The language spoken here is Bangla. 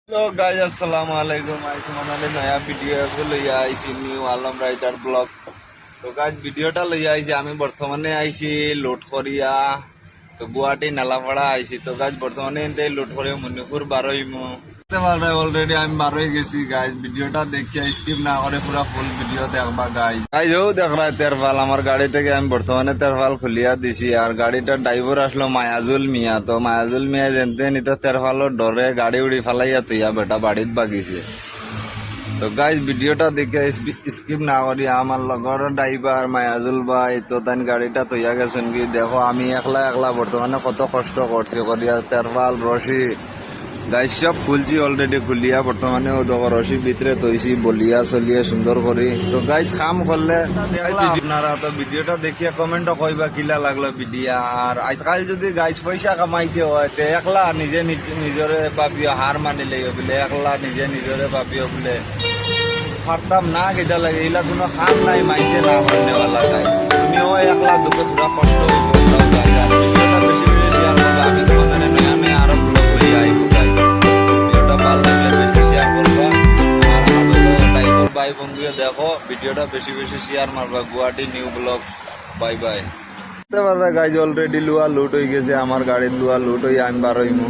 तो गाइस अस्सलाम वालेकुम। आज तुम्हारे नया वीडियो लइया आइছি নিউ আলম রাইডার ব্লগ। তো গাইস ভিডিওটা লইয়া আইছি আমি বর্তমানে আইছি লোটখরিয়া, তো গুয়াহাটি নালাপাড়া আইছি। তো গাইস বর্তমানে এতে লোটখরিয়া মণিপুর বারোইমু অলরেডি আমি বারোই গেছি। গাইস ভিডিওটা দেখিয়া স্কিপ না করে পুরা ফুল ভিডিও দেখবা গাইস। গাইস ও দেখ রা তেরপাল আমার গাড়ি থেকে আমি বর্তমানে তেরপাল খুলিয়া দিছি। আর গাড়িটার ড্রাইভার আসলো মায়াজুল মিয়া। তো মায়াজুল মিয়া জানতে নিতে তেরপালের ডরে গাড়ি উড়ি ফেলাইয়া তুইয়া বেটা বাড়িত বাগিছে। তো গাইজ ভিডিওটা দেখে স্কিপ না করি আমার লগর ড্রাইভার মায়াজুল ভাই তো তাই গাড়িটা তৈয়া গেছেন কি দেখো আমি একলা একলা বর্তমানে কত কষ্ট করছি করিয়া তেরপাল রশি গাইজ সব খুলছি অলরেডি খুলিয়া বর্তমানে ও দেখো রশির ভিতরে তৈছি বলিয়া চলিয়া সুন্দর করি। তো গাইজ কাম করলে আপনারা তো ভিডিওটা দেখিয়া কমেন্টও কইবা কিলা লাগলো ভিডিও। আর আজকাল যদি গাইজ পয়সা কামাইতে হয় তে একলা নিজে নিজরে পাবিও, হার মানিলে বলে একলা নিজে নিজরে পাবিও বলে পারতাম না। কেটা লাগে এগুলা কোনো খান নাই মাইছে না মাননেওয়ালা গাইজ। তুমিও একলা দুঃখ থোড়া কষ্ট আমি তোমাদের নয়া নয়া আরো ব্লগ হয়ে আইব গাইজ। ভিডিওটা ভালো লাগলে বেশি শেয়ার করবা। আর আমাদের ড্রাইভার ভাই বন্ধুকে দেখো ভিডিওটা বেশি বেশি শেয়ার মারবা। Guwahati new vlog. Bye bye. Guys already লুয়া লুট হয়ে গেছে আমার গাড়ির লুয়া লুট হয়ে আমি বারোইমু।